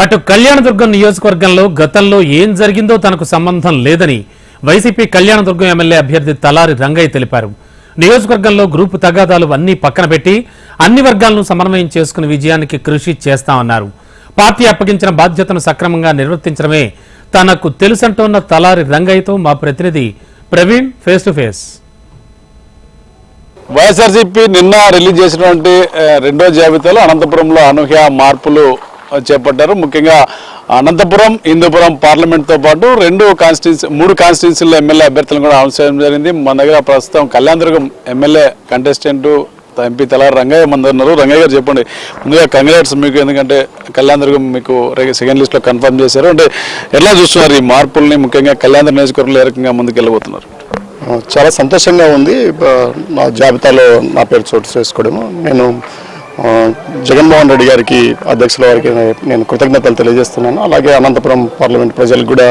అటు కళ్యాణదుర్గం నియోజకవర్గంలో గతంలో ఏం జరిగిందో తనకు సంబంధం లేదని వైసీపీ కళ్యాణదుర్గం ఎమ్మెల్యే అభ్యర్థి తలారి రంగయ్య తెలిపారు. నియోజకవర్గంలో గ్రూపు తగాదాలు అన్ని పక్కన పెట్టి అన్ని వర్గాలను సమన్వయం చేసుకుని విజయానికి కృషి చేస్తామన్నారు. పార్టీ అప్పగించిన బాధ్యతను సక్రమంగా నిర్వర్తించడమే తనకు తెలుసంటోన్న తలారి రంగయ్యతో మా ప్రతినిధి Praveen face to face. YSRCP నిన్న రిలీజ్ చేసినటువంటి రెండో జాబితాలో అనంతపురంలో అనూహ్య మార్పులు చేపట్టారు. ముఖ్యంగా అనంతపురం, హిందూపురం పార్లమెంట్తో పాటు మూడు కాన్స్టిట్యున్సీల్లో ఎమ్మెల్యే అభ్యర్థులను కూడా అనౌన్స్ చేయడం జరిగింది. మన దగ్గర ప్రస్తుతం కళ్యాణదుర్గం ఎమ్మెల్యే కంటెస్టెంట్ ఎంపీ తలారి రంగయ్య మన ఉన్నారు. రంగయ్య గారు చెప్పండి, ముందుగా కంగ్రాట్స్ మీకు, ఎందుకంటే కళ్యాణదుర్గం మీకు సెకండ్ లిస్ట్లో కన్ఫర్మ్ చేశారు. అంటే ఎలా చూస్తున్నారు ఈ మార్పుల్ని, ముఖ్యంగా కళ్యాణదుర్గం నియోజకవర్గంలో ఏ రకంగా ముందుకు వెళ్ళబోతున్నారు? చాలా సంతోషంగా ఉంది. నా జాబితాలో నా పేరు చోటు చేసుకోవడము. నేను జగన్మోహన్ రెడ్డి గారికి, అధ్యక్షుల వారికి నేను కృతజ్ఞతలు తెలియజేస్తున్నాను. అలాగే అనంతపురం పార్లమెంట్ ప్రజలకు కూడా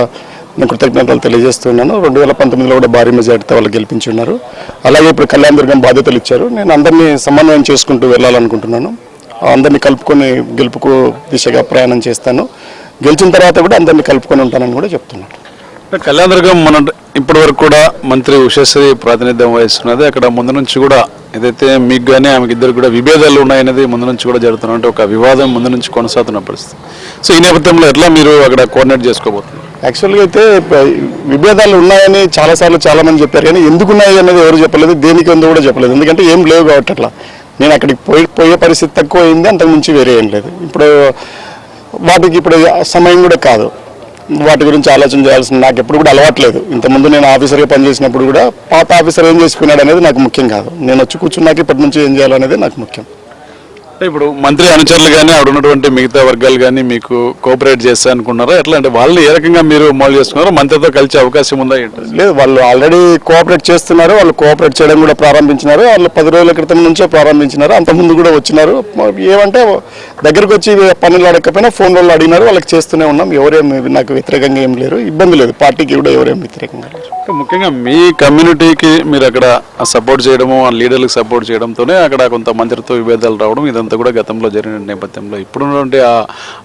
నేను కృతజ్ఞతలు తెలియజేస్తున్నాను. 2019లో కూడా భారీ మెజార్టీతో వాళ్ళు గెలిపించున్నారు. అలాగే ఇప్పుడు కళ్యాణదుర్గం బాధ్యతలు ఇచ్చారు. నేను అందరినీ సమన్వయం చేసుకుంటూ వెళ్ళాలనుకుంటున్నాను. అందరినీ కలుపుకొని గెలుపుకు దిశగా ప్రయాణం చేస్తాను. గెలిచిన తర్వాత కూడా అందరినీ కలుపుకొని ఉంటానని కూడా చెప్తున్నాను. కళ్యాణదుర్గం మన ఇప్పటి వరకు కూడా మంత్రి ఉషశ్రీ ప్రాతినిధ్యం వహిస్తున్నది. అక్కడ ముందు నుంచి కూడా ఏదైతే మీకు కానీ ఆమెకి ఇద్దరు కూడా విభేదాలు ఉన్నాయనేది ముందు నుంచి కూడా జరుగుతున్న, అంటే ఒక వివాదం ముందు నుంచి కొనసాగుతున్న పరిస్థితి. సో ఈ నేపథ్యంలో ఎట్లా మీరు అక్కడ కోఆర్డినేట్ చేసుకోబోతున్నారు? యాక్చువల్గా అయితే విభేదాలు ఉన్నాయని చాలాసార్లు చాలామంది చెప్పారు, కానీ ఎందుకు ఉన్నాయి అనేది ఎవరు చెప్పలేదు, దేనికి ఉందో కూడా చెప్పలేదు. ఎందుకంటే ఏం లేవు కాబట్టి అట్లా నేను అక్కడికి పోయే పరిస్థితి తక్కువ అయింది, అంతకుమించి వేరే ఏం లేదు. వాటికి ఇప్పుడు సమయం కూడా కాదు, వాటి గురించి ఆలోచన చేయాల్సింది నాకు ఎప్పుడు కూడా అలవాట్లేదు. ఇంతకుముందు నేను ఆఫీసర్గా పనిచేసినప్పుడు కూడా పాత ఆఫీసర్ ఏం చేసుకున్నాడు అనేది నాకు ముఖ్యం కాదు. నేను వచ్చి కూర్చున్నాక ఇప్పటి నుంచి ఏం చేయాలనేది నాకు ముఖ్యం. ఇప్పుడు మంత్రి అనుచరులు కానీ అక్కడ ఉన్నటువంటి మిగతా వర్గాలు కానీ మీకు కోఆపరేట్ చేస్తా అనుకున్నారా? ఎట్లా అంటే వాళ్ళు ఏ రకంగా మీరు అమలు చేస్తున్నారో మంత్రితో కలిసే అవకాశం ఉందా? లేదు, వాళ్ళు ఆల్రెడీ కోఆపరేట్ చేస్తున్నారు. వాళ్ళు కోఆపరేట్ చేయడం కూడా ప్రారంభించినారు. వాళ్ళు 10 రోజుల క్రితం నుంచే ప్రారంభించినారు. అంతకుముందు కూడా వచ్చినారు. ఏమంటే దగ్గరకు వచ్చి పనులు అడగకపోయినా ఫోన్లలో అడిగినారు. వాళ్ళకి చేస్తూనే ఉన్నాం. ఎవరేమి నాకు వ్యతిరేకంగా ఏం లేరు, ఇబ్బంది లేదు. పార్టీకి కూడా ఎవరేం వ్యతిరేకంగా లేరు. ముఖ్యంగా మీ కమ్యూనిటీకి మీరు అక్కడ సపోర్ట్ చేయడము, ఆ లీడర్లకు సపోర్ట్ చేయడంతోనే అక్కడ కొంత మంత్రితో విభేదాలు రావడం ఇదంతా కూడా గతంలో జరిగిన నేపథ్యంలో ఇప్పుడున్నటువంటి ఆ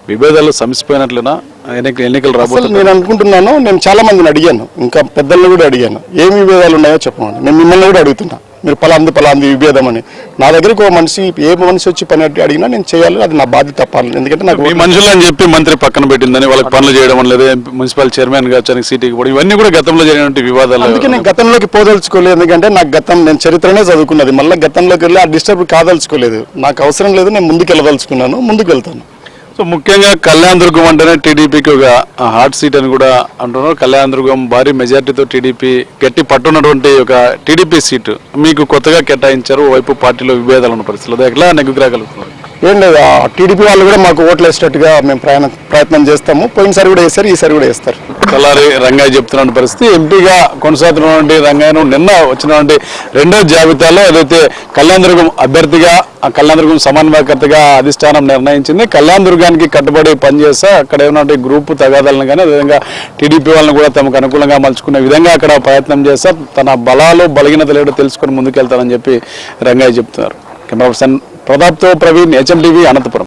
విభేదాలు సమసిపోయినట్లేనా? ఎన్నికలు రాబోతుంది నేను అనుకుంటున్నాను. నేను చాలా మందిని అడిగాను, ఇంకా పెద్దలను కూడా అడిగాను, ఏం విభేదాలు ఉన్నాయో చెప్పమని. నేను మిమ్మల్ని కూడా అడుగుతున్నా, మీరు పలాంది విభేదం అని. నా దగ్గరికి ఒక మనిషి వచ్చి పని అడిగినా నేను చేయాలి, అది నా బాధ్యత తప్పాలి. ఎందుకంటే నాకు మనుషులు అని చెప్పి మంత్రి పక్కన పెట్టిందని వాళ్ళకి పనులు చేయడం లేదు, మున్సిపల్ చైర్మన్ గారు సీటీకి పోవడం, ఇవన్నీ కూడా గతంలో జరిగినటువంటి వివాదాలు. అందుకే నేను గతంలోకి పోదలుచుకోలేదు. ఎందుకంటే నాకు నేను చరిత్రనే చదువుకున్నది. మళ్ళీ గతంలోకి వెళ్ళి ఆ డిస్టర్బ్ కాదలుచుకోలేదు. నాకు అవసరం లేదు, నేను ముందుకు వెళ్ళదలుచుకున్నాను, ముందుకు వెళ్తాను. సో ముఖ్యంగా కళ్యాణదుర్గం అంటేనే టీడీపీకి ఒక హాట్ సీట్ అని కూడా అంటున్నారు. కళ్యాణదుర్గం భారీ మెజార్టీతో టీడీపీ గట్టి పట్టున్నటువంటి ఒక టీడీపీ సీటు మీకు కొత్తగా కేటాయించారు. వైపు పార్టీలో విభేదాలు ఉన్న పరిస్థితులు ఎట్లా నెగ్గురాగలుగుతున్నారు? ఏం లేదు, టీడీపీ వాళ్ళు కూడా మాకు ఓట్లు వేసేటట్టుగా మేము ప్రయత్నం చేస్తాము. పోయినసారి కూడా వేస్తారు, ఈసారి కూడా వేస్తారు. తలారి రంగయ్య చెప్తున్న పరిస్థితి. ఎంపీగా కొనసాగుతున్నటువంటి రంగయ్యను నిన్న వచ్చినటువంటి రెండో జాబితాలో ఏదైతే కళ్యాణదుర్గం అభ్యర్థిగా, కళ్యాణదుర్గం సమన్వయకర్తగా అధిష్టానం నిర్ణయించింది. కళ్యాణదుర్గానికి కట్టుబడి పనిచేస్తా అక్కడ ఏమన్నా గ్రూపు తగాదాలను కానీ అదేవిధంగా టీడీపీ వాళ్ళని కూడా తమకు అనుకూలంగా మలుచుకునే విధంగా అక్కడ ప్రయత్నం చేస్తా తన బలాలు బలహీనతలు ఏదో తెలుసుకొని ముందుకెళ్తానని చెప్పి రంగయ్య చెప్తున్నారు. కెమెరా పర్సన్ ప్రతాప్తో ప్రవీణ్, HM TV, అనంతపురం.